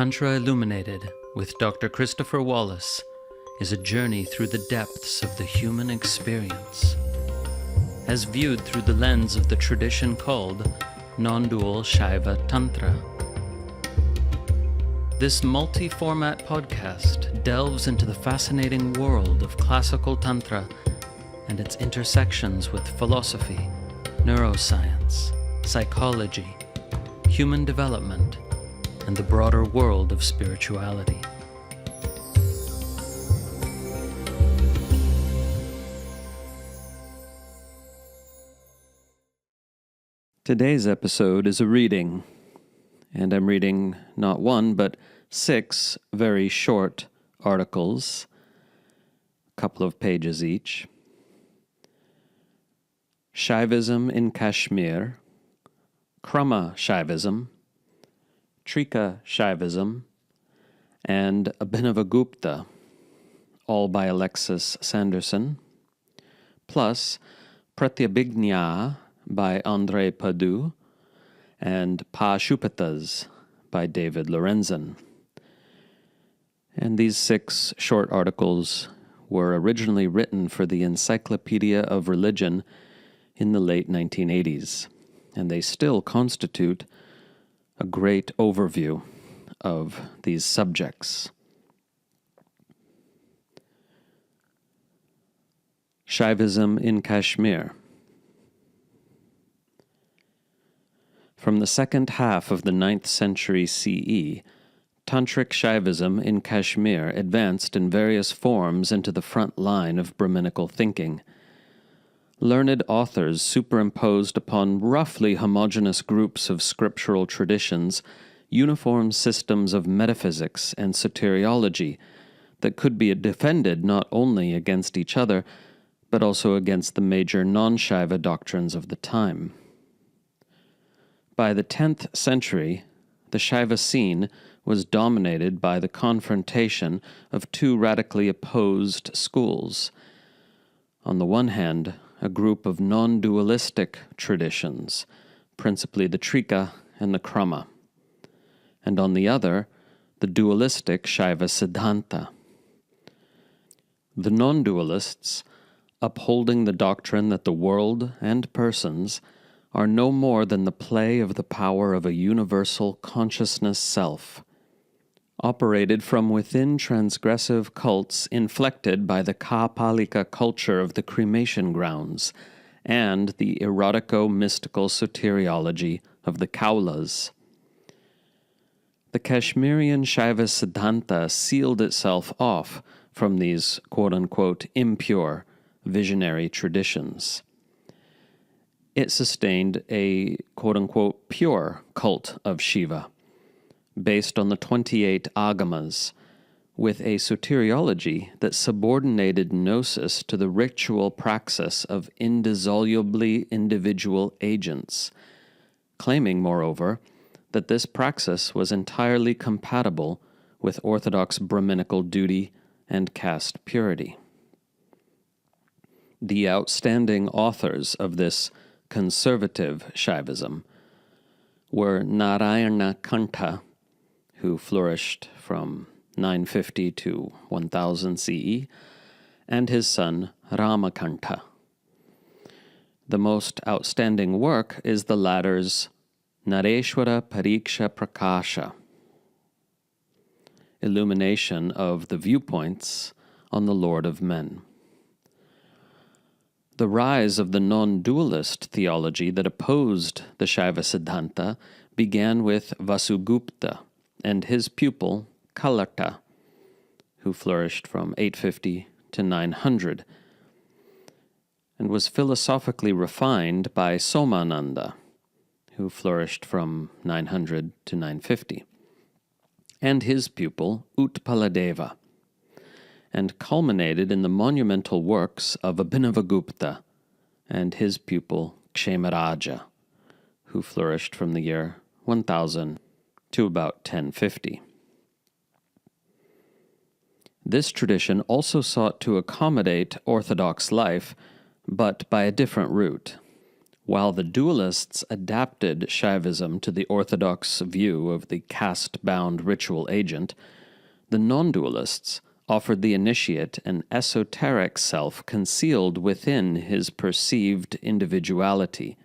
Tantra Illuminated with Dr. Christopher Wallace is a journey through the depths of the human experience, as viewed through the lens of the tradition called non-dual Shaiva Tantra. This multi-format podcast delves into the fascinating world of classical Tantra and its intersections with philosophy, neuroscience, psychology, human development, and the broader world of spirituality. Today's episode is a reading, and I'm reading not one, but 6 very short articles, a couple of pages each. Shaivism in Kashmir, Krama Shaivism, Trika Shaivism, and Abhinavagupta, all by Alexis Sanderson, plus Pratyabhijñā by André Padoux, and Pāśupatas by David Lorenzen. And these 6 short articles were originally written for the Encyclopedia of Religion in the late 1980s, and they still constitute a great overview of these subjects. Shaivism in Kashmir. From the second half of the 9th century CE, Tantric Shaivism in Kashmir advanced in various forms into the front line of Brahminical thinking. Learned authors superimposed upon roughly homogeneous groups of scriptural traditions uniform systems of metaphysics and soteriology that could be defended not only against each other, but also against the major non-Shaiva doctrines of the time. By the 10th century, the Shaiva scene was dominated by the confrontation of 2 radically opposed schools. On the one hand, a group of non-dualistic traditions, principally the Trika and the Krama, and on the other, the dualistic Shaiva Siddhanta. The non-dualists, upholding the doctrine that the world and persons are no more than the play of the power of a universal consciousness self, operated from within transgressive cults inflected by the Kapalika culture of the cremation grounds and the erotico-mystical soteriology of the Kaulas. The Kashmirian Shaiva Siddhanta sealed itself off from these quote-unquote impure visionary traditions. It sustained a quote-unquote pure cult of Shiva, based on the 28 agamas, with a soteriology that subordinated gnosis to the ritual praxis of indissolubly individual agents, claiming, moreover, that this praxis was entirely compatible with orthodox Brahminical duty and caste purity. The outstanding authors of this conservative Shaivism were Narayana Kanta, who flourished from 950 to 1000 CE, and his son Ramakanta. The most outstanding work is the latter's Nareshwara Pariksha Prakasha, illumination of the viewpoints on the Lord of Men. The rise of the non-dualist theology that opposed the Shaiva Siddhanta began with Vasugupta and his pupil Kalarta, who flourished from 850 to 900, and was philosophically refined by Somananda, who flourished from 900 to 950, and his pupil Utpaladeva, and culminated in the monumental works of Abhinavagupta and his pupil Kshemaraja, who flourished from the year 1000 to about 1050. This tradition also sought to accommodate Orthodox life, but by a different route, While the dualists adapted Shaivism to the orthodox view of the caste-bound ritual agent, the non-dualists offered the initiate an esoteric self concealed within his perceived individuality,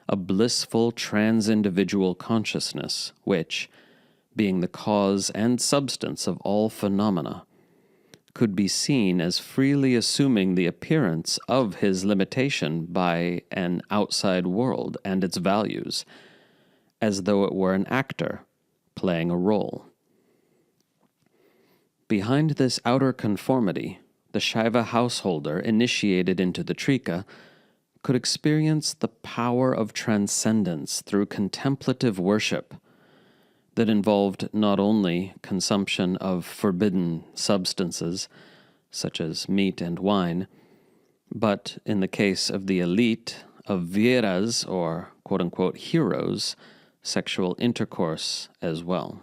a blissful trans-individual consciousness which, being the cause and substance of all phenomena, could be seen as freely assuming the appearance of his limitation by an outside world and its values, as though it were an actor playing a role. Behind this outer conformity, the Shaiva householder initiated into the Trika could experience the power of transcendence through contemplative worship that involved not only consumption of forbidden substances, such as meat and wine, but, in the case of the elite, of Vieras, or quote-unquote heroes, sexual intercourse as well.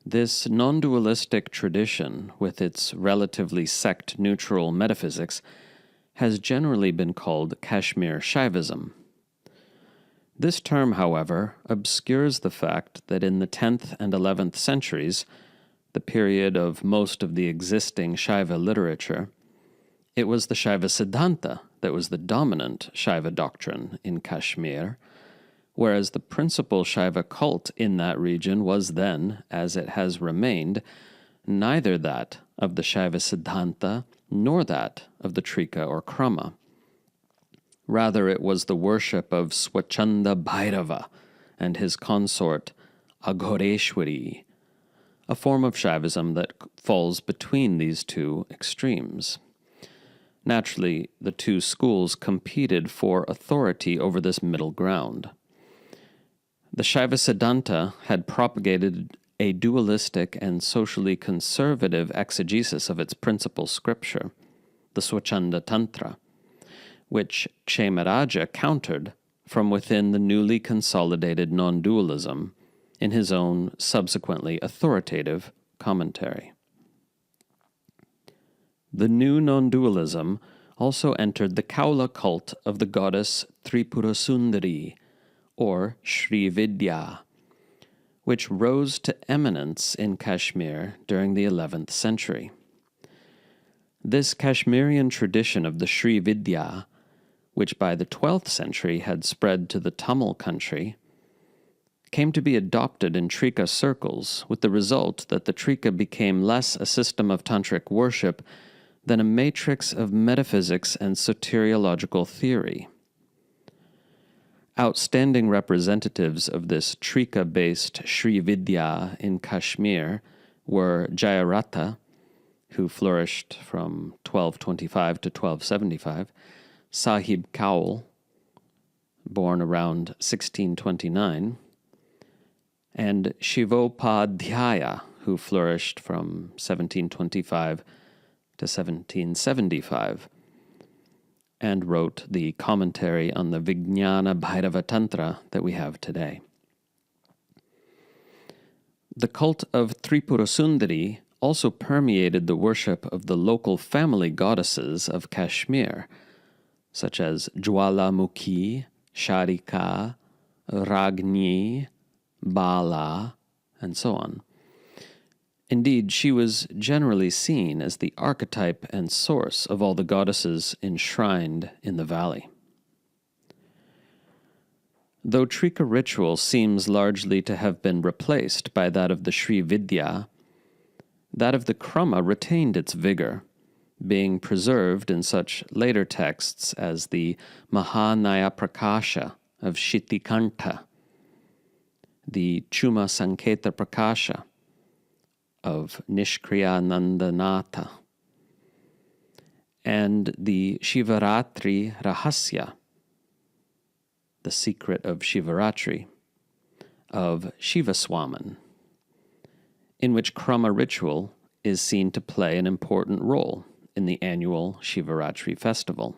This non-dualistic tradition, with its relatively sect-neutral metaphysics, has generally been called Kashmir Shaivism. This term, however, obscures the fact that in the 10th and 11th centuries, the period of most of the existing Shaiva literature, it was the Shaiva Siddhanta that was the dominant Shaiva doctrine in Kashmir, whereas the principal Shaiva cult in that region was then, as it has remained, neither that of the Shaiva Siddhanta nor that of the Trika or Krama. Rather, it was the worship of Swachanda Bhairava and his consort Aghoreshwari, a form of Shaivism that falls between these two extremes. Naturally, the two schools competed for authority over this middle ground. The Shaiva Siddhanta had propagated a dualistic and socially conservative exegesis of its principal scripture, the Swachanda Tantra, which Kshemaraja countered from within the newly consolidated non-dualism in his own subsequently authoritative commentary. The new non-dualism also entered the Kaula cult of the goddess Tripurasundari, or Sri Vidya, which rose to eminence in Kashmir during the 11th century. This Kashmirian tradition of the Sri Vidya, which by the 12th century had spread to the Tamil country, came to be adopted in Trika circles, with the result that the Trika became less a system of tantric worship than a matrix of metaphysics and soteriological theory. Outstanding representatives of this Trika-based Sri Vidya in Kashmir were Jayaratha, who flourished from 1225 to 1275, Sahib Kaul, born around 1629, and Shivopadhyaya, who flourished from 1725 to 1775, and wrote the commentary on the Vijnana Bhairava Tantra that we have today. The cult of Tripurasundari also permeated the worship of the local family goddesses of Kashmir, such as Jwalamukhi, Sharika, Ragni, Bala, and so on. Indeed, she was generally seen as the archetype and source of all the goddesses enshrined in the valley. Though Trika ritual seems largely to have been replaced by that of the Sri Vidya, that of the Krama retained its vigor, being preserved in such later texts as the Mahanaya Prakasha of Shittikanta, the Chuma Sanketa Prakasha of Nishkriyanandanatha, and the Shivaratri Rahasya, the secret of Shivaratri, of Shivaswaman, in which Krama ritual is seen to play an important role in the annual Shivaratri festival.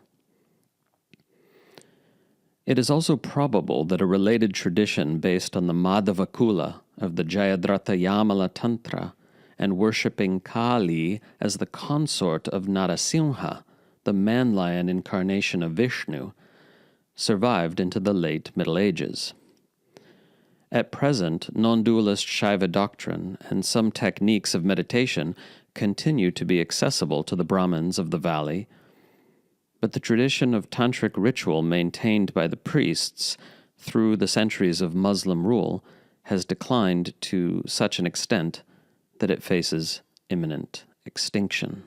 It is also probable that a related tradition based on the Madhavakula of the Jayadratha Yamala Tantra and worshipping Kali as the consort of Narasimha the man-lion incarnation of Vishnu, survived into the late Middle Ages. At present, non-dualist Shaiva doctrine and some techniques of meditation continue to be accessible to the Brahmins of the valley, but the tradition of tantric ritual maintained by the priests through the centuries of Muslim rule has declined to such an extent that it faces imminent extinction.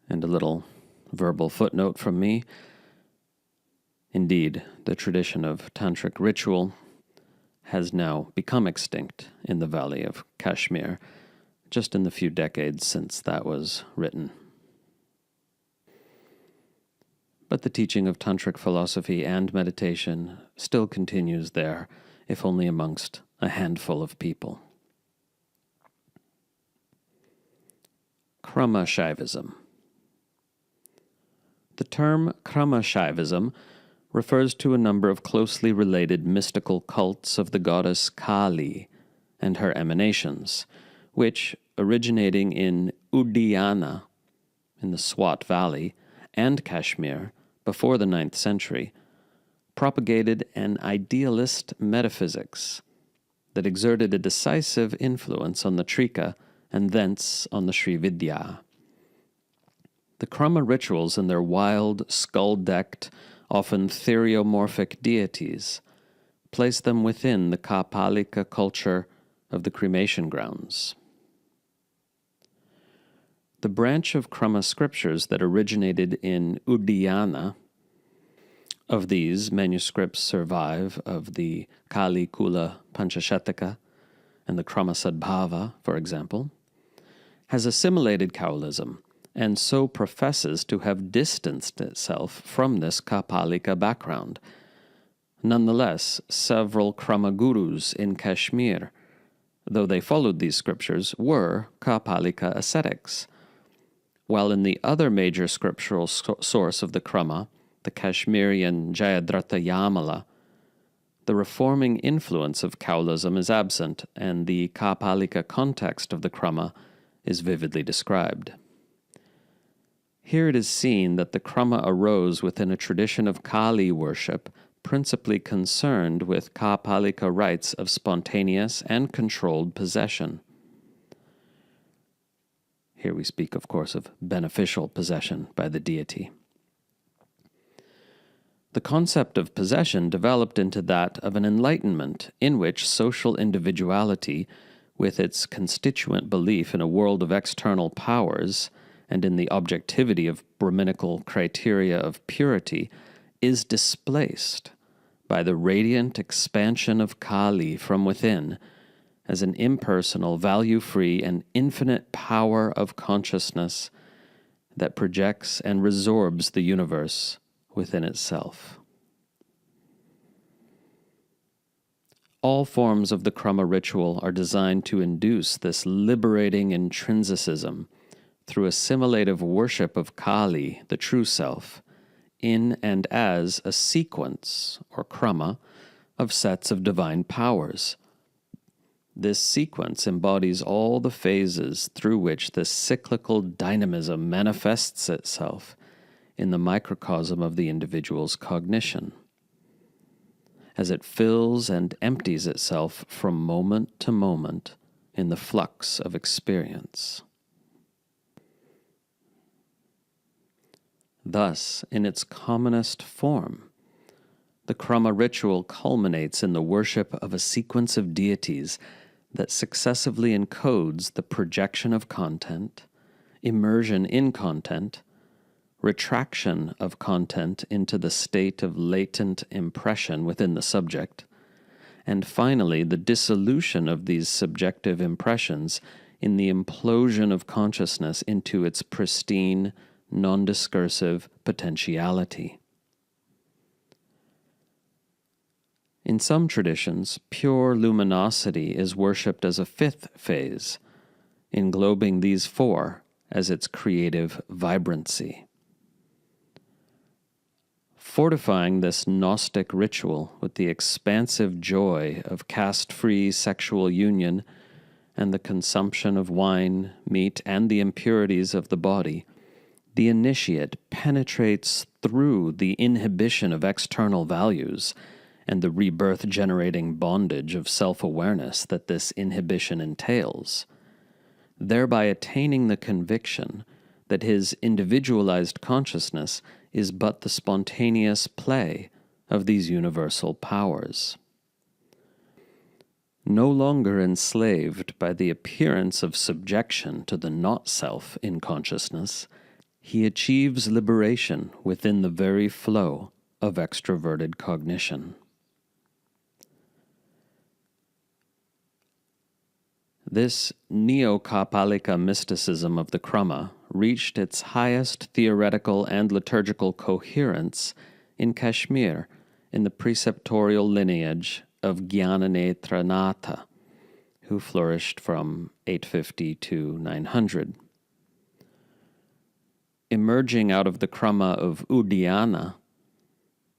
And a little verbal footnote from me. Indeed, the tradition of tantric ritual has now become extinct in the valley of Kashmir, just in the few decades since that was written. But the teaching of tantric philosophy and meditation still continues there, if only amongst a handful of people. Krama Shaivism. The term Krama Shaivism refers to a number of closely related mystical cults of the goddess Kali and her emanations, which, originating in Udayana, in the Swat Valley, and Kashmir, before the 9th century, propagated an idealist metaphysics that exerted a decisive influence on the Trika and thence on the Shaivism. The Krama rituals and their wild, skull-decked, often theriomorphic deities place them within the Kapalika culture of the cremation grounds. The branch of Krama scriptures that originated in Udayana, of these, manuscripts survive of the Kali Kula Panchashataka and the Krama Sadbhava, for example, has assimilated Kaolism and so professes to have distanced itself from this Kapalika background. Nonetheless, several Krama gurus in Kashmir, though they followed these scriptures, were Kapalika ascetics, while in the other major scriptural source of the Krama, the Kashmirian Jayadratha Yamala, the reforming influence of Kaolism is absent, and the Kapalika context of the Krama is vividly described. Here it is seen that the Krama arose within a tradition of Kali worship principally concerned with Kapalika rites of spontaneous and controlled possession. Here we speak, of course, of beneficial possession by the deity. The concept of possession developed into that of an enlightenment in which social individuality, with its constituent belief in a world of external powers and in the objectivity of Brahminical criteria of purity, is displaced by the radiant expansion of Kali from within as an impersonal, value-free, and infinite power of consciousness that projects and resorbs the universe within itself. All forms of the Krama ritual are designed to induce this liberating intrinsicism through assimilative worship of Kali, the true self, in and as a sequence, or krama, of sets of divine powers. This sequence embodies all the phases through which this cyclical dynamism manifests itself in the microcosm of the individual's cognition, as it fills and empties itself from moment to moment in the flux of experience. Thus, in its commonest form, the Krama ritual culminates in the worship of a sequence of deities that successively encodes the projection of content, immersion in content, retraction of content into the state of latent impression within the subject, and finally the dissolution of these subjective impressions in the implosion of consciousness into its pristine, non-discursive potentiality. In some traditions, pure luminosity is worshipped as a fifth phase, englobing these four as its creative vibrancy. fortifying this Gnostic ritual with the expansive joy of caste-free sexual union and the consumption of wine, meat, and the impurities of the body, the initiate penetrates through the inhibition of external values and the rebirth-generating bondage of self-awareness that this inhibition entails, thereby attaining the conviction that his individualized consciousness is but the spontaneous play of these universal powers. No longer enslaved by the appearance of subjection to the not-self in consciousness, he achieves liberation within the very flow of extroverted cognition. This Neo-Kapalika mysticism of the Krama reached its highest theoretical and liturgical coherence in Kashmir in the preceptorial lineage of Jnananetranatha, who flourished from 850 to 900. Emerging out of the Krama of Udayana,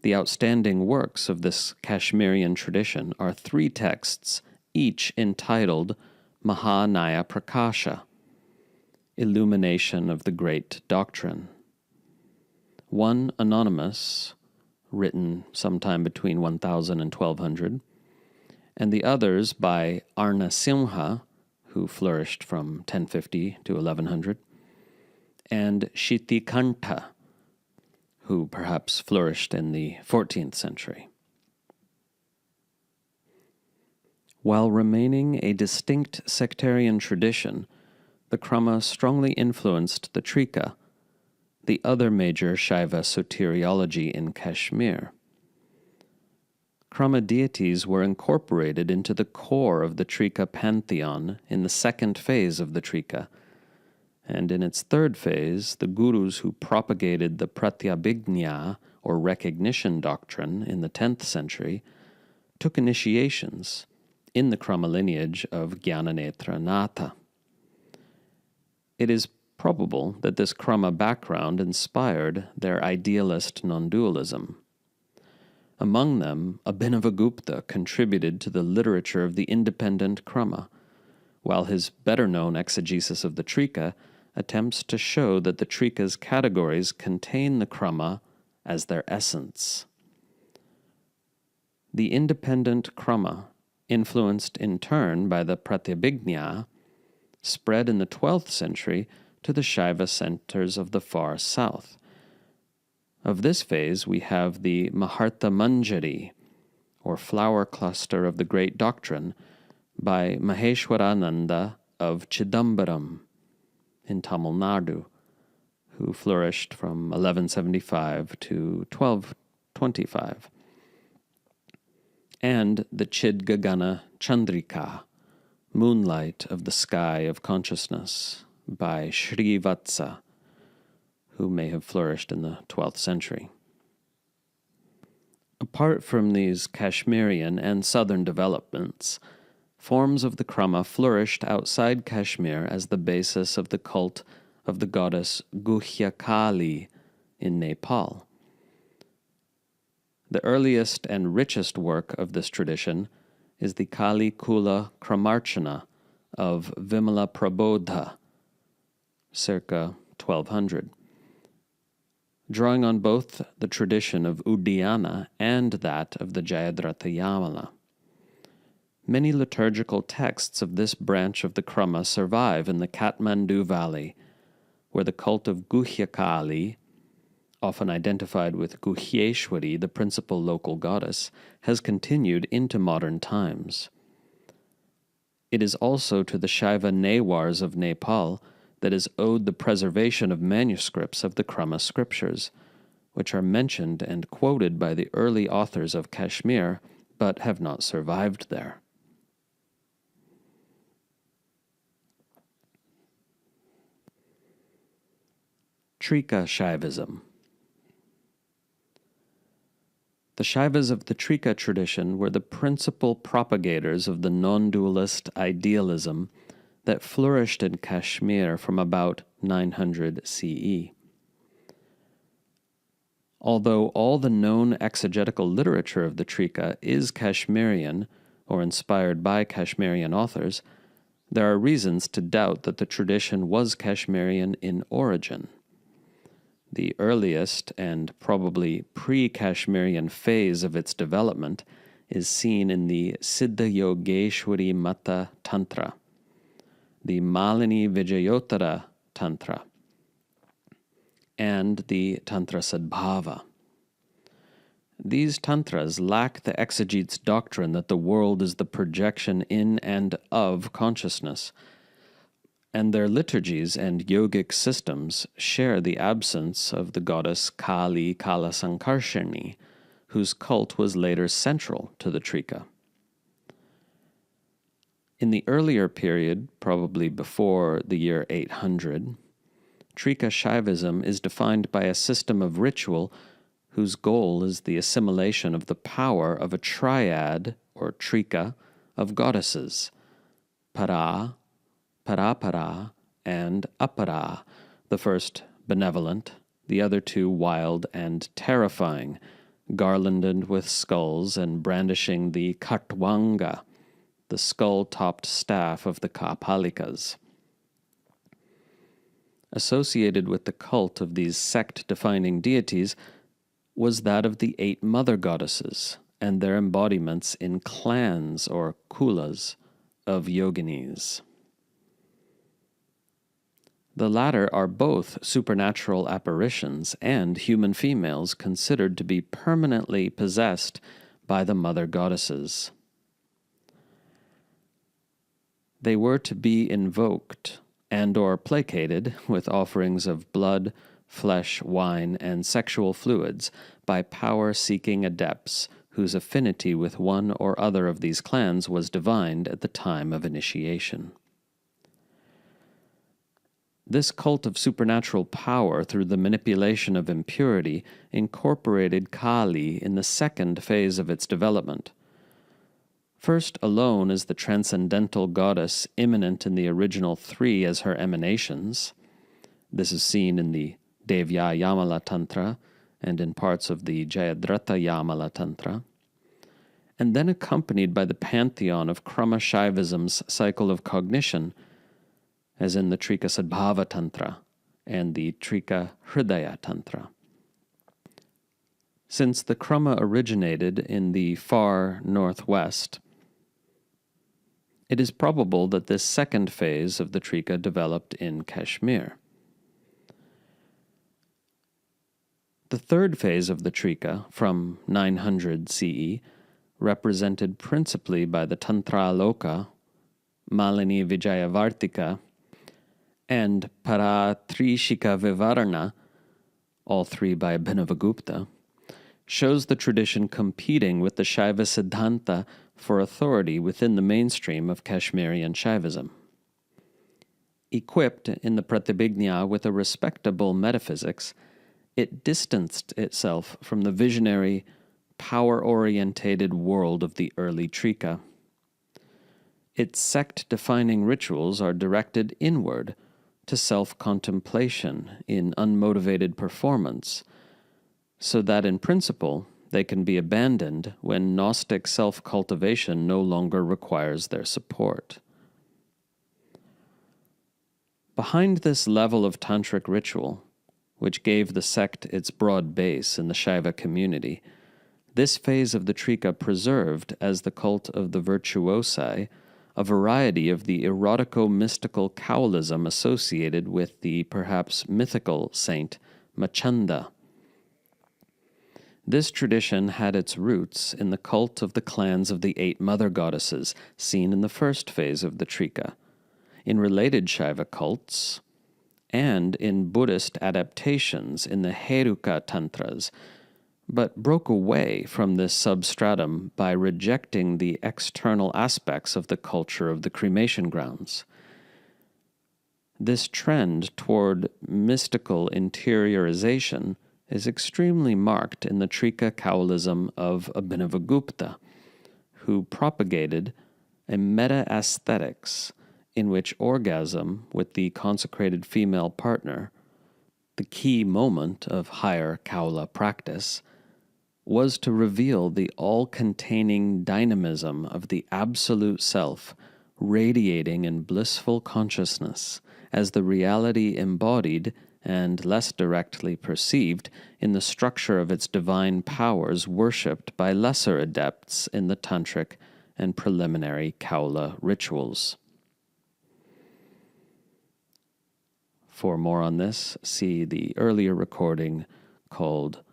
the outstanding works of this Kashmirian tradition are three texts, each entitled Mahanaya Prakasha, Illumination of the Great Doctrine. One anonymous, written sometime between 1000 and 1200, and the others by Arnasimha, who flourished from 1050 to 1100, and Shitikanta, who perhaps flourished in the 14th century. While remaining a distinct sectarian tradition, the Krama strongly influenced the Trika, the other major Shaiva soteriology in Kashmir. Krama deities were incorporated into the core of the Trika pantheon in the second phase of the Trika, and in its third phase, the gurus who propagated the Pratyabhijñā, or recognition doctrine, in the 10th century, took initiations in the Krama lineage of Jnananetranatha. It is probable that this Krama background inspired their idealist non-dualism. Among them, Abhinavagupta contributed to the literature of the independent Krama, while his better-known exegesis of the Trika attempts to show that the Trika's categories contain the Krama as their essence. The independent Krama, influenced in turn by the Pratyabhijñā, spread in the 12th century to the Shaiva centers of the far south. Of this phase we have the Maharta Manjari, or flower cluster of the great doctrine, by Maheshwarananda of Chidambaram in Tamil Nadu, who flourished from 1175 to 1225, and the Chidgagana Chandrika, Moonlight of the Sky of Consciousness, by Srivatsa, who may have flourished in the 12th century. Apart from these Kashmirian and southern developments, forms of the Krama flourished outside Kashmir as the basis of the cult of the goddess Guhyakali in Nepal. The earliest and richest work of this tradition is the Kali Kula Kramarchana of Vimala Prabodha, circa 1200. Drawing on both the tradition of Udayana and that of the Jayadratha Yamala. Many liturgical texts of this branch of the Krama survive in the Kathmandu Valley, where the cult of Guhyakali, often identified with Guhyeshwari, the principal local goddess, has continued into modern times. It is also to the Shaiva Newars of Nepal that is owed the preservation of manuscripts of the Krama scriptures, which are mentioned and quoted by the early authors of Kashmir, but have not survived there. Trika Shaivism. The Shaivas of the Trika tradition were the principal propagators of the non-dualist idealism that flourished in Kashmir from about 900 CE. Although all the known exegetical literature of the Trika is Kashmirian or inspired by Kashmirian authors, there are reasons to doubt that the tradition was Kashmirian in origin. The earliest and probably pre-Kashmirian phase of its development is seen in the Siddha Yogeshwari Mata Tantra, the Malini Vijayotara Tantra, and the Tantra Sadbhava. These tantras lack the exegete's doctrine that the world is the projection in and of consciousness, and their liturgies and yogic systems share the absence of the goddess Kali Kalasankarshini, whose cult was later central to the Trika. In the earlier period, probably before the year 800, Trika Shaivism is defined by a system of ritual whose goal is the assimilation of the power of a triad, or Trika, of goddesses, Para, Parapara, and Apara, the first benevolent, the other two wild and terrifying, garlanded with skulls and brandishing the Khatwanga, the skull-topped staff of the Kapalikas. Associated with the cult of these sect-defining deities was that of the 8 mother goddesses and their embodiments in clans, or kulas, of yoginis. The latter are both supernatural apparitions and human females considered to be permanently possessed by the mother goddesses. They were to be invoked and or placated with offerings of blood, flesh, wine, and sexual fluids by power-seeking adepts whose affinity with one or other of these clans was divined at the time of initiation. This cult of supernatural power through the manipulation of impurity incorporated Kali in the second phase of its development. First alone is the transcendental goddess immanent in the original 3 as her emanations. This is seen in the Devya Yamala Tantra and in parts of the Jayadratha Yamala Tantra, and then accompanied by the pantheon of Krama Shaivism's cycle of cognition, as in the Trika Sadbhava Tantra and the Trika Hridaya Tantra. Since the Krama originated in the far northwest, it is probable that this second phase of the Trika developed in Kashmir. The third phase of the Trika, from 900 CE, represented principally by the Tantraloka, Malini Vijayavartika, and Paratrishika Vivarana, all 3 by Abhinavagupta, shows the tradition competing with the Shaiva Siddhanta for authority within the mainstream of Kashmirian Shaivism. Equipped in the Pratyabhijñā with a respectable metaphysics, it distanced itself from the visionary, power-orientated world of the early Trika. Its sect-defining rituals are directed inward to self-contemplation in unmotivated performance, so that in principle they can be abandoned when Gnostic self-cultivation no longer requires their support. Behind this level of tantric ritual, which gave the sect its broad base in the Shaiva community, this phase of the Trika preserved, as the cult of the virtuosi, a variety of the erotico-mystical cowlism associated with the perhaps mythical saint Machanda. This tradition had its roots in the cult of the clans of the 8 mother goddesses seen in the first phase of the Trika, in related Shaiva cults, and in Buddhist adaptations in the Heruka Tantras, but broke away from this substratum by rejecting the external aspects of the culture of the cremation grounds. This trend toward mystical interiorization is extremely marked in the Trika Kaolism of Abhinavagupta, who propagated a meta-aesthetics in which orgasm with the consecrated female partner the key moment of higher Kaula practice, was to reveal the all-containing dynamism of the Absolute Self radiating in blissful consciousness as the reality embodied and less directly perceived in the structure of its divine powers worshipped by lesser adepts in the tantric and preliminary Kaula rituals. For more on this, see the earlier recording called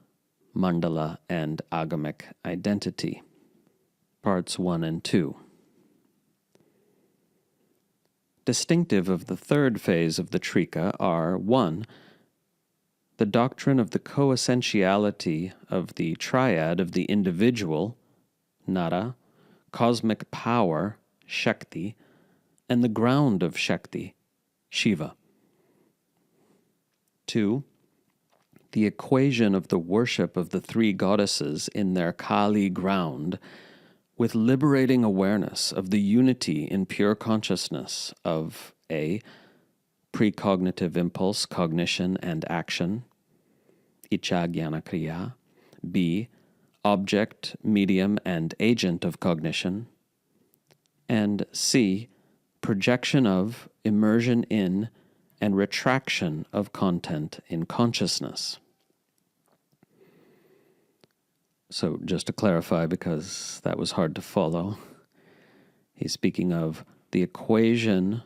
Mandala and Agamic Identity, Parts 1 and 2. Distinctive of the third phase of the Trika are 1. The doctrine of the coessentiality of the triad of the individual, Nara, cosmic power, Shakti, and the ground of Shakti, Shiva. 2. The equation of the worship of the three goddesses in their Kali ground with liberating awareness of the unity in pure consciousness of A. Precognitive impulse, cognition, and action, Icha Jnana Kriya, B. Object, medium, and agent of cognition, and C. Projection of, immersion in, and retraction of content in consciousness. So just to clarify, because that was hard to follow, he's speaking of the equation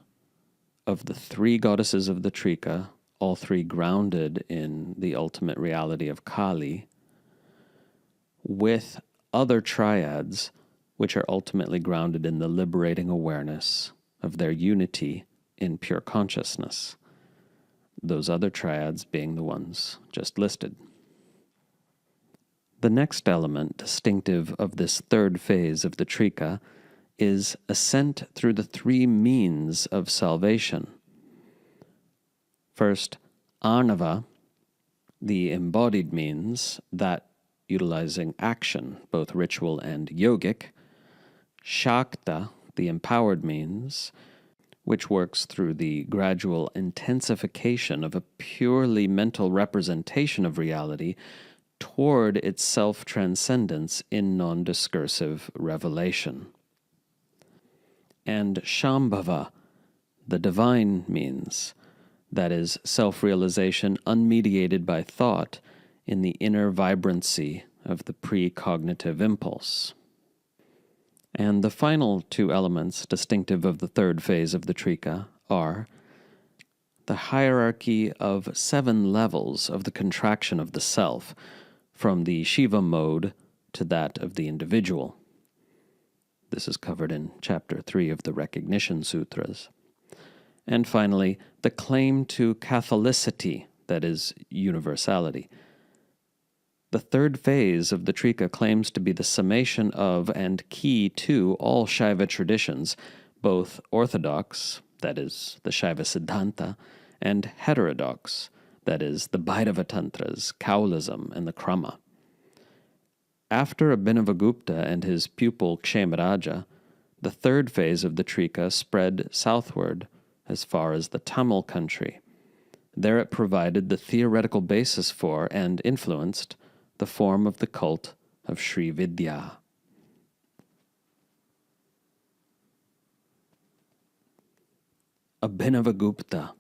of the three goddesses of the Trika, all three grounded in the ultimate reality of Kali, with other triads which are ultimately grounded in the liberating awareness of their unity in pure consciousness. Those other triads being the ones just listed. The next element distinctive of this third phase of the Trika is ascent through the three means of salvation. First, Arnava, the embodied means, that utilizing action, both ritual and yogic. Shakta, the empowered means, which works through the gradual intensification of a purely mental representation of reality toward its self-transcendence in non-discursive revelation. And Shambhava, the divine means, that is, self-realization unmediated by thought in the inner vibrancy of the precognitive impulse. And the final two elements distinctive of the third phase of the Trika are the hierarchy of 7 levels of the contraction of the self, from the Shiva mode to that of the individual. This is covered in Chapter 3 of the Recognition Sutras. And finally, the claim to Catholicity, that is, universality. The third phase of the Trika claims to be the summation of and key to all Shaiva traditions, both orthodox, that is, the Shaiva Siddhanta, and heterodox, that is, the Bhairava Tantras, Kaulism, and the Krama. After Abhinavagupta and his pupil Kshemaraja, the third phase of the Trika spread southward as far as the Tamil country. There it provided the theoretical basis for and influenced the form of the cult of Sri Vidya. Abhinavagupta.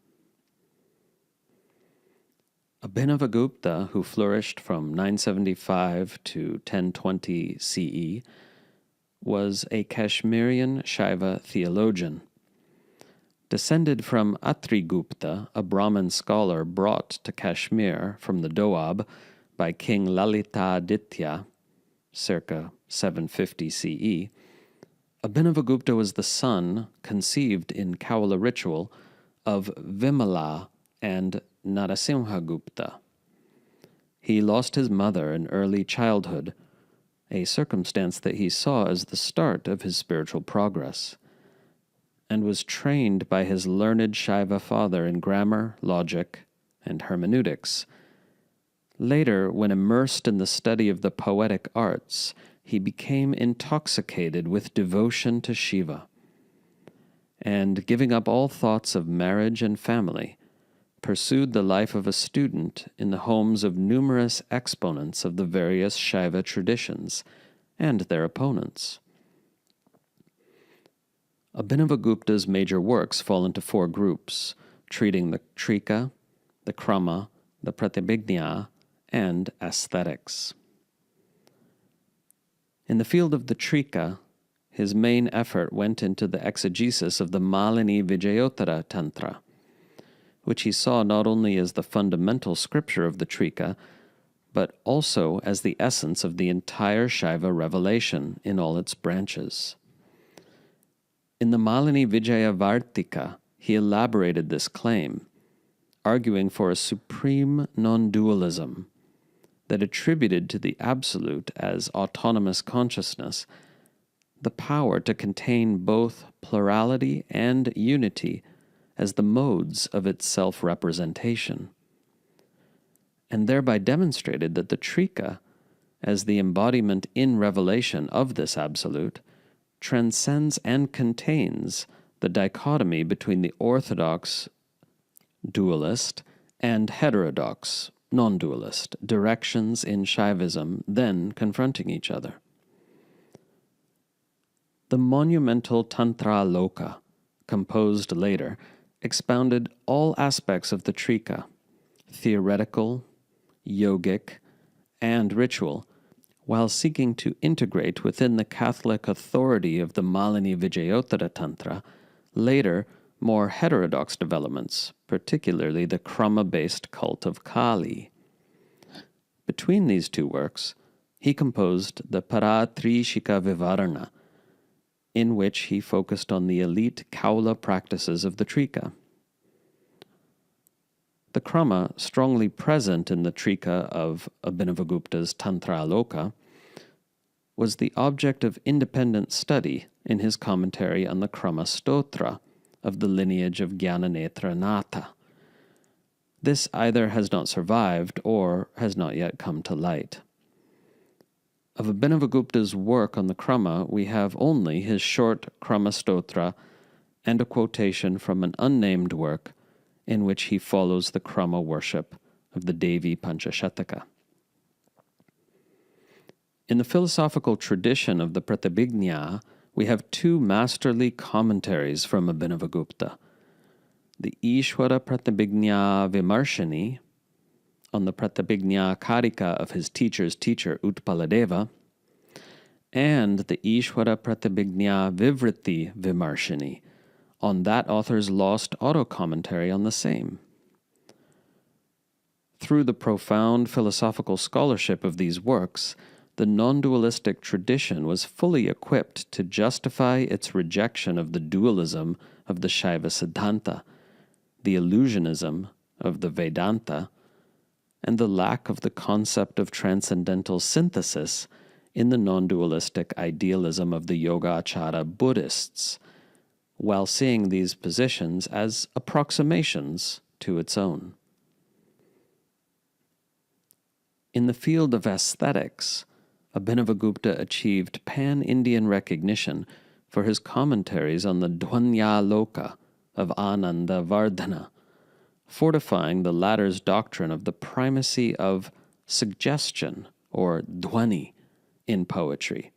Abhinavagupta, who flourished from 975 to 1020 CE, was a Kashmirian Shaiva theologian. Descended from Atrigupta, a Brahmin scholar brought to Kashmir from the Doab by King Lalitaditya, circa 750 CE, Abhinavagupta was the son, conceived in Kaula ritual, of Vimala and Narasimhagupta. He lost his mother in early childhood, a circumstance that he saw as the start of his spiritual progress, and was trained by his learned Shaiva father in grammar, logic, and hermeneutics. Later, when immersed in the study of the poetic arts, he became intoxicated with devotion to Shiva, and giving up all thoughts of marriage and family, pursued the life of a student in the homes of numerous exponents of the various Shaiva traditions and their opponents. Abhinavagupta's major works fall into four groups, treating the Trika, the Krama, the Pratyabhijñā, and aesthetics. In the field of the Trika, his main effort went into the exegesis of the Malini Vijayottara Tantra, which he saw not only as the fundamental scripture of the Trika, but also as the essence of the entire Shaiva revelation in all its branches. In the Malini Vijayavartika, he elaborated this claim, arguing for a supreme non-dualism that attributed to the Absolute as autonomous consciousness the power to contain both plurality and unity as the modes of its self-representation, and thereby demonstrated that the Trika, as the embodiment in revelation of this Absolute, transcends and contains the dichotomy between the orthodox dualist and heterodox non-dualist directions in Shaivism then confronting each other. The monumental Tantra Loka, composed later, expounded all aspects of the Trika, theoretical, yogic, and ritual, while seeking to integrate within the Catholic authority of the Malini Vijayottara Tantra later more heterodox developments, particularly the Krama-based cult of Kali. Between these two works, he composed the Paratrishika Vivarana, in which he focused on the elite Kaula practices of the Trika. The Krama, strongly present in the Trika of Abhinavagupta's Tantra Loka, was the object of independent study in his commentary on the Krama Stotra of the lineage of Jnananetra Natha. This either has not survived or has not yet come to light. Of Abhinavagupta's work on the Krama, we have only his short Krama Stotra and a quotation from an unnamed work in which he follows the Krama worship of the Devi Panchashataka. In the philosophical tradition of the Pratyabhijñā, we have two masterly commentaries from Abhinavagupta, the Ishvara Pratyabhijñā Vimarshini, on the Pratyabhijñā Karika of his teacher's teacher Utpaladeva, and the Ishvara Pratyabhijñā Vivritti Vimarshini, on that author's lost auto-commentary on the same. Through the profound philosophical scholarship of these works, the non-dualistic tradition was fully equipped to justify its rejection of the dualism of the Shaiva Siddhanta, the illusionism of the Vedanta, and the lack of the concept of transcendental synthesis in the non-dualistic idealism of the Yogacara Buddhists, while seeing these positions as approximations to its own. In the field of aesthetics, Abhinavagupta achieved pan-Indian recognition for his commentaries on the Dvanya Loka of Ananda Vardhana, fortifying the latter's doctrine of the primacy of suggestion, or dhvani, in poetry,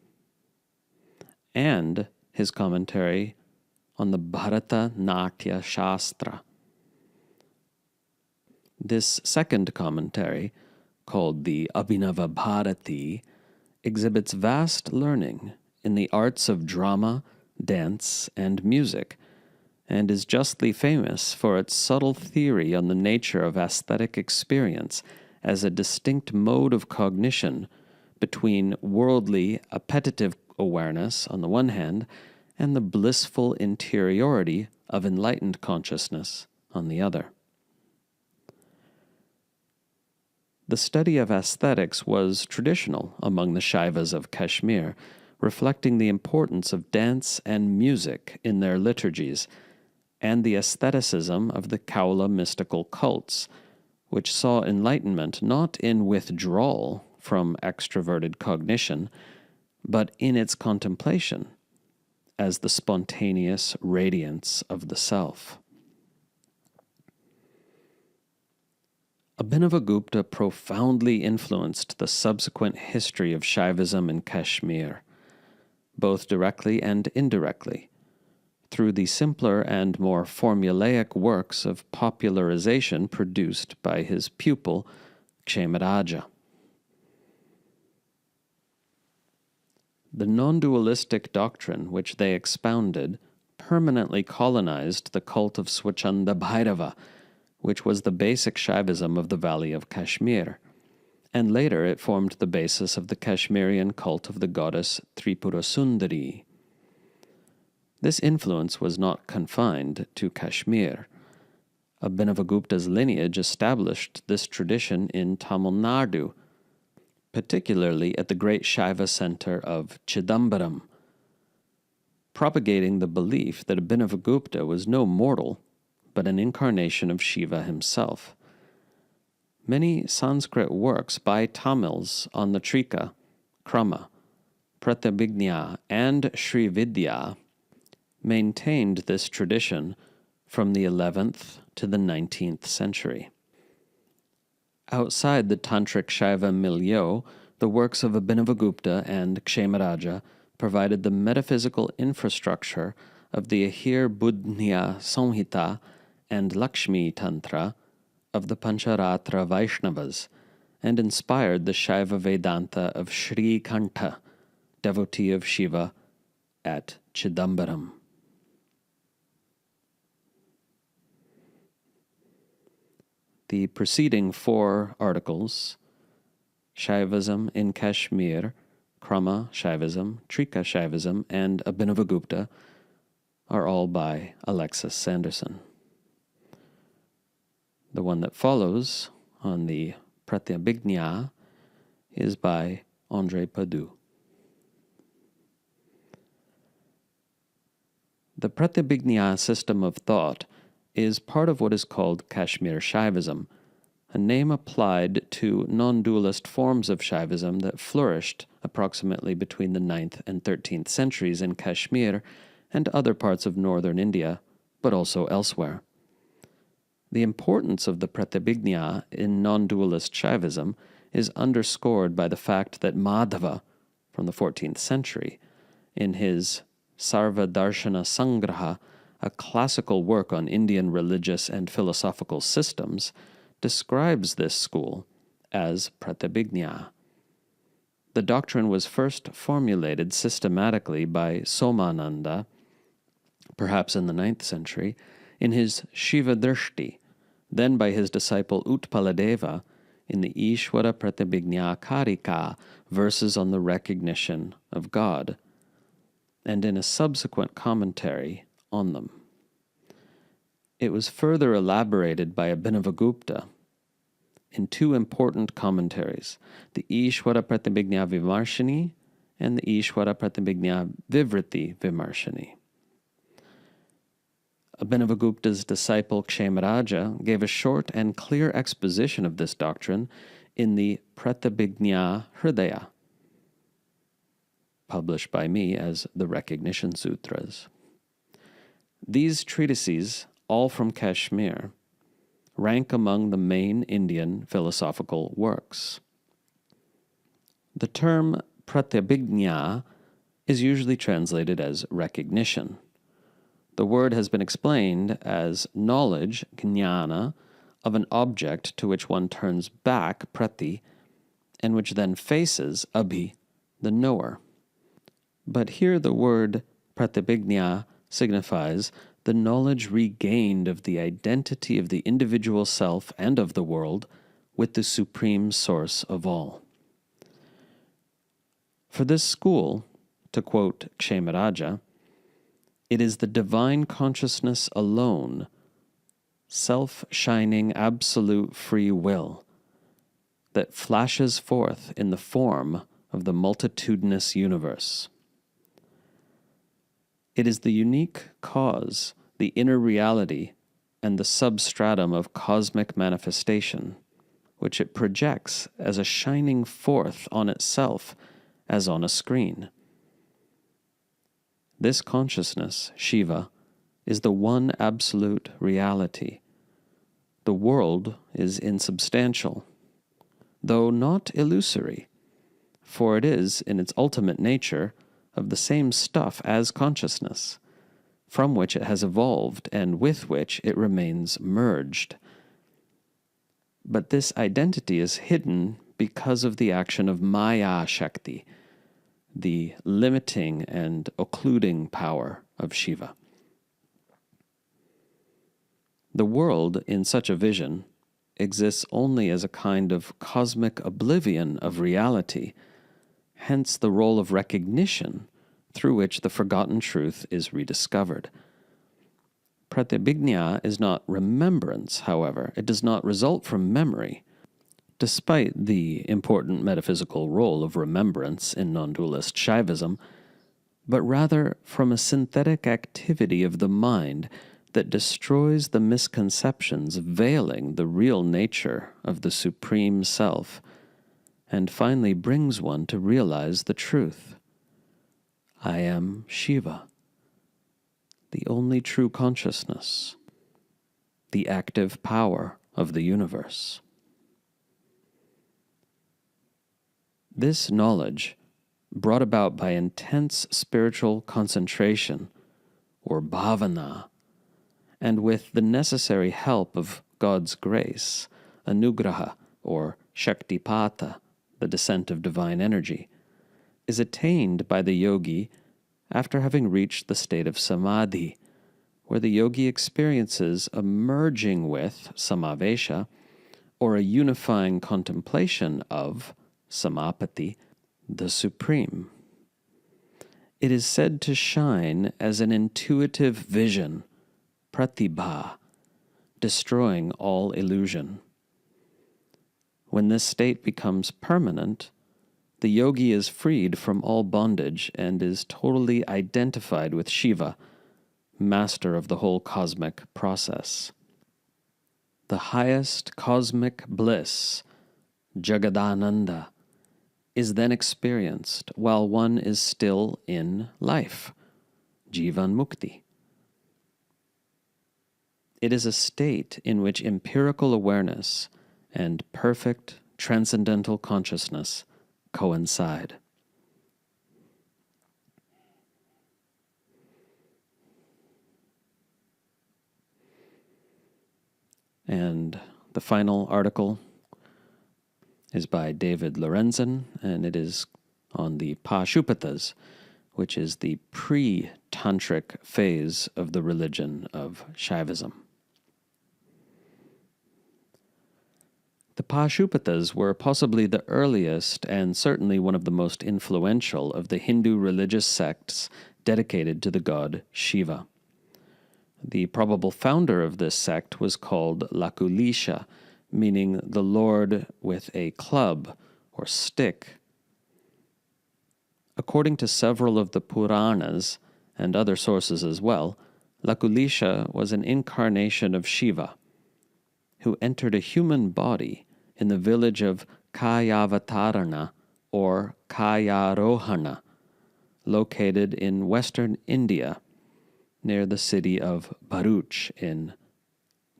and his commentary on the Bharata Natya Shastra. This second commentary, called the Abhinava Bharati, exhibits vast learning in the arts of drama, dance, and music, and is justly famous for its subtle theory on the nature of aesthetic experience as a distinct mode of cognition between worldly, appetitive awareness on the one hand and the blissful interiority of enlightened consciousness on the other. The study of aesthetics was traditional among the Shaivas of Kashmir, reflecting the importance of dance and music in their liturgies, and the aestheticism of the Kaula mystical cults, which saw enlightenment not in withdrawal from extroverted cognition, but in its contemplation as the spontaneous radiance of the self. Abhinavagupta profoundly influenced the subsequent history of Shaivism in Kashmir, both directly and indirectly, through the simpler and more formulaic works of popularization produced by his pupil, Kshamaraja. The non-dualistic doctrine which they expounded permanently colonized the cult of Swachanda Bhairava, which was the basic Shaivism of the Valley of Kashmir, and later it formed the basis of the Kashmirian cult of the goddess Tripura Sundari. This influence was not confined to Kashmir. Abhinavagupta's lineage established this tradition in Tamil Nadu, particularly at the great Shaiva center of Chidambaram, propagating the belief that Abhinavagupta was no mortal, but an incarnation of Shiva himself. Many Sanskrit works by Tamils on the Trika, Krama, Pratyabhijñā, and Sri Vidya maintained this tradition from the 11th to the 19th century. Outside the Tantric Shaiva milieu, the works of Abhinavagupta and Kshamaraja provided the metaphysical infrastructure of the Ahir Budhya Samhita and Lakshmi Tantra of the Pancharatra Vaishnavas, and inspired the Shaiva Vedanta of Sri Kantha, devotee of Shiva at Chidambaram. The preceding 4 articles, Shaivism in Kashmir, Krama Shaivism, Trika Shaivism, and Abhinavagupta, are all by Alexis Sanderson. The one that follows, on the Pratyabhijñā, is by André Padoux. The Pratyabhijñā system of thought is part of what is called Kashmir Shaivism, a name applied to non-dualist forms of Shaivism that flourished approximately between the 9th and 13th centuries in Kashmir and other parts of northern India, but also elsewhere. The importance of the Pratyabhijñā in non-dualist Shaivism is underscored by the fact that Madhava, from the 14th century, in his Sarva Darshana Sangraha, a classical work on Indian religious and philosophical systems, describes this school as Pratyabhijñā. The doctrine was first formulated systematically by Somananda, perhaps in the 9th century, in his Shiva Drishti, then by his disciple Utpaladeva in the Ishvara Pratyabhijñā Karika, verses on the recognition of God, and in a subsequent commentary on them. It was further elaborated by Abhinavagupta in 2 important commentaries, the Ishvara Pratyabhijñā Vimarshini and the Ishvara Pratyabhijñā Vivriti Vimarshini. Abhinavagupta's disciple Kshamaraja gave a short and clear exposition of this doctrine in the Pratyabhijñā Hridaya, published by me as the Recognition Sutras. These treatises, all from Kashmir, rank among the main Indian philosophical works. The term Pratyabhijñā is usually translated as recognition. The word has been explained as knowledge, jnana, of an object to which one turns back, prati, and which then faces, abhi, the knower. But here the word Pratyabhijñā signifies the knowledge regained of the identity of the individual self and of the world with the supreme source of all. For this school, to quote Kshamaraja, it is the divine consciousness alone, self-shining absolute free will, that flashes forth in the form of the multitudinous universe. It is the unique cause, the inner reality, and the substratum of cosmic manifestation, which it projects as a shining forth on itself as on a screen. This consciousness, Shiva, is the one absolute reality, the world is insubstantial, though not illusory, for it is, in its ultimate nature, of the same stuff as consciousness, from which it has evolved and with which it remains merged. But this identity is hidden because of the action of Maya Shakti, the limiting and occluding power of Shiva. The world, in such a vision, exists only as a kind of cosmic oblivion of reality, hence the role of recognition through which the forgotten truth is rediscovered. Pratyabhijñā is not remembrance, however. It does not result from memory, despite the important metaphysical role of remembrance in non-dualist Shaivism, but rather from a synthetic activity of the mind that destroys the misconceptions veiling the real nature of the Supreme Self, and finally brings one to realize the truth. I am Shiva, the only true consciousness, the active power of the universe. This knowledge, brought about by intense spiritual concentration, or bhavana, and with the necessary help of God's grace, anugraha, or Shaktipata, the descent of divine energy, is attained by the yogi after having reached the state of samadhi, where the yogi experiences a merging with samavesha, or a unifying contemplation of samapati, the Supreme. It is said to shine as an intuitive vision, pratibha, destroying all illusion. When this state becomes permanent, the yogi is freed from all bondage and is totally identified with Shiva, master of the whole cosmic process. The highest cosmic bliss, Jagadananda, is then experienced while one is still in life, Jivan Mukti. It is a state in which empirical awareness and perfect transcendental consciousness coincide. And the final article is by David Lorenzen, and it is on the Pāśupatas, which is the pre-tantric phase of the religion of Shaivism. The Pāśupatas were possibly the earliest and certainly one of the most influential of the Hindu religious sects dedicated to the god Shiva. The probable founder of this sect was called Lakulisha, meaning the Lord with a club or stick. According to several of the Puranas and other sources as well, Lakulisha was an incarnation of Shiva, who entered a human body in the village of Kayavatarana or Kayarohana, located in western India, near the city of Padoux in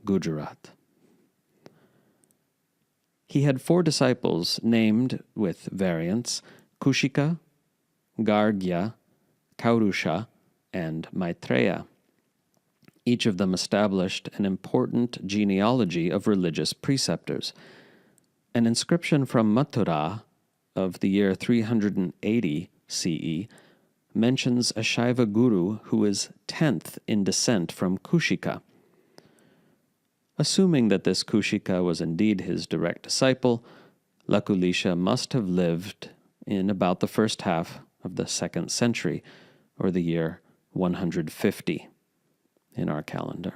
Gujarat. He had 4 disciples named, with variants, Kushika, Gargya, Kaurusha, and Maitreya. Each of them established an important genealogy of religious preceptors. An inscription from Mathura of the year 380 CE mentions a Shaiva guru who is 10th in descent from Kushika. Assuming that this Kushika was indeed his direct disciple, Lakulisha must have lived in about the first half of the 2nd century, or the year 150 in our calendar.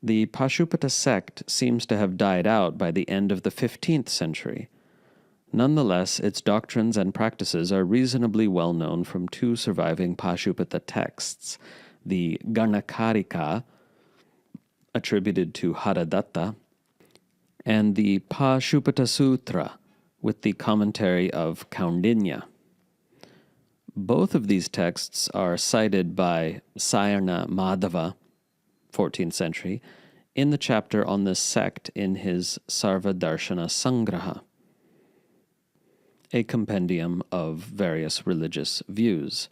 The Pāśupata sect seems to have died out by the end of the 15th century. Nonetheless, its doctrines and practices are reasonably well known from 2 surviving Pāśupata texts, the Ganakarika, attributed to Haradatta, and the Pāśupata Sutra, with the commentary of Kaundinya. Both of these texts are cited by Sayana Madhava 14th century, in the chapter on this sect in his Sarva Darshana Sangraha, a compendium of various religious views.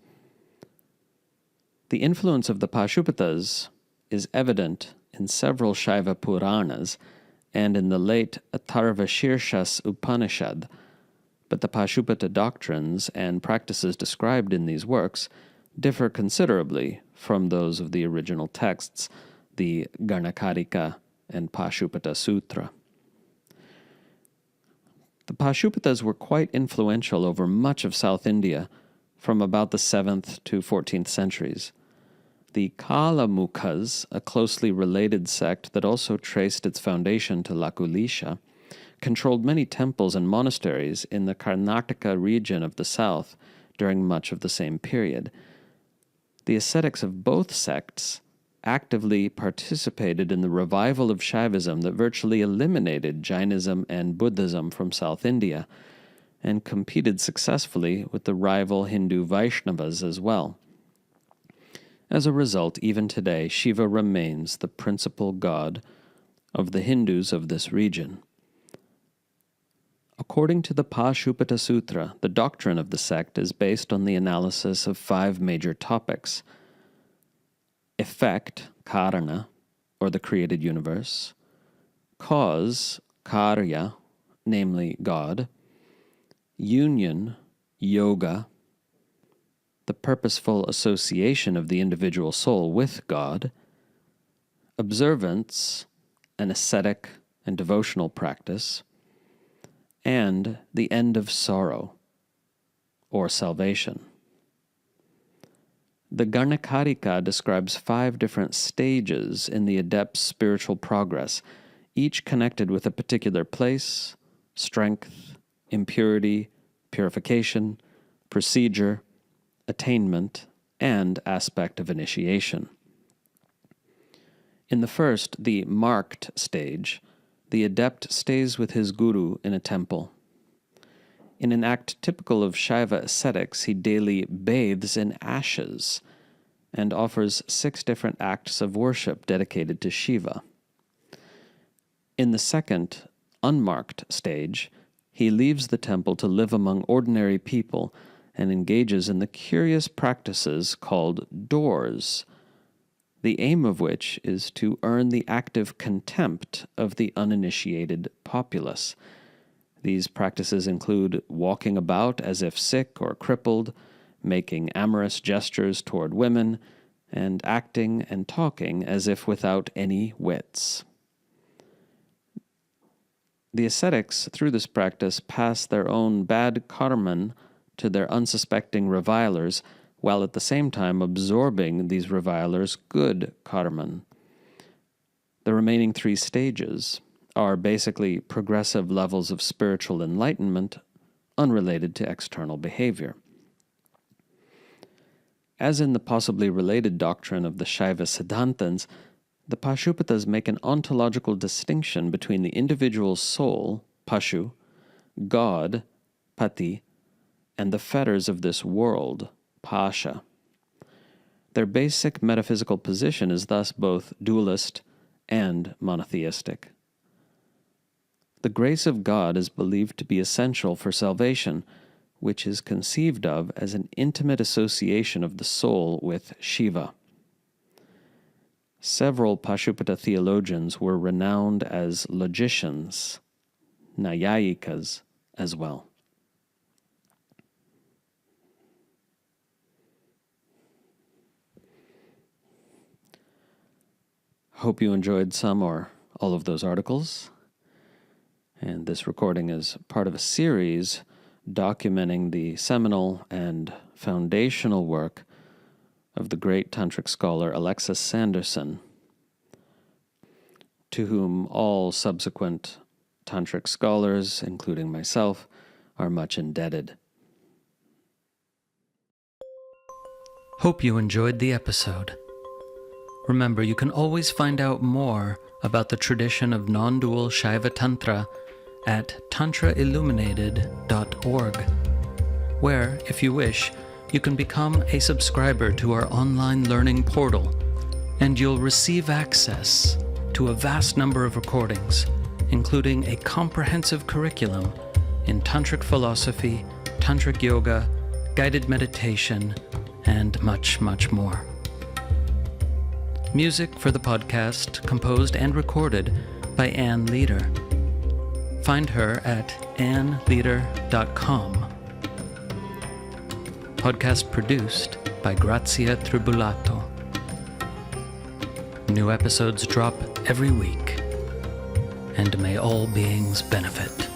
The influence of the Pāśupatas is evident in several Shaiva Puranas and in the late Atharvashirshas Upanishad, but the Pāśupata doctrines and practices described in these works differ considerably from those of the original texts, the Garnakarika and Pāśupata Sutra. The Pāśupatas were quite influential over much of South India from about the 7th to 14th centuries. The Kalamukhas, a closely related sect that also traced its foundation to Lakulisha, controlled many temples and monasteries in the Karnataka region of the south during much of the same period. The ascetics of both sects actively participated in the revival of Shaivism that virtually eliminated Jainism and Buddhism from South India, and competed successfully with the rival Hindu Vaishnavas as well. As a result, even today, Shiva remains the principal god of the Hindus of this region. According to the Pāśupata Sutra, the doctrine of the sect is based on the analysis of 5 major topics: effect, karana, or the created universe; cause, karya, namely God; union, yoga, the purposeful association of the individual soul with God; observance, an ascetic and devotional practice; and the end of sorrow, or salvation. The Garnakarika describes 5 different stages in the adept's spiritual progress, each connected with a particular place, strength, impurity, purification, procedure, attainment, and aspect of initiation. In the first, the marked stage, the adept stays with his guru in a temple. In an act typical of Shaiva ascetics, he daily bathes in ashes and offers 6 different acts of worship dedicated to Shiva. In the second, unmarked stage, he leaves the temple to live among ordinary people and engages in the curious practices called doors, the aim of which is to earn the active contempt of the uninitiated populace. These practices include walking about as if sick or crippled, making amorous gestures toward women, and acting and talking as if without any wits. The ascetics, through this practice, pass their own bad karman to their unsuspecting revilers, while at the same time absorbing these revilers' good karman. The remaining 3 stages are basically progressive levels of spiritual enlightenment unrelated to external behavior. As in the possibly related doctrine of the Shaiva Siddhantans, the Pāśupatas make an ontological distinction between the individual soul, Pashu, God, Pati, and the fetters of this world, Pasha. Their basic metaphysical position is thus both dualist and monotheistic. The grace of God is believed to be essential for salvation, which is conceived of as an intimate association of the soul with Shiva. Several Pāśupata theologians were renowned as logicians, Nayayikas as well. Hope you enjoyed some or all of those articles. And this recording is part of a series documenting the seminal and foundational work of the great tantric scholar Alexis Sanderson, to whom all subsequent tantric scholars, including myself, are much indebted. Hope you enjoyed the episode. Remember, you can always find out more about the tradition of non-dual Shaiva Tantra at tantrailluminated.org, where, if you wish, you can become a subscriber to our online learning portal and you'll receive access to a vast number of recordings, including a comprehensive curriculum in tantric philosophy, tantric yoga, guided meditation, and much, much more. Music for the podcast composed and recorded by Ann Leader. Find her at annleader.com. Podcast produced by Grazia Tribulato. New episodes drop every week, and may all beings benefit.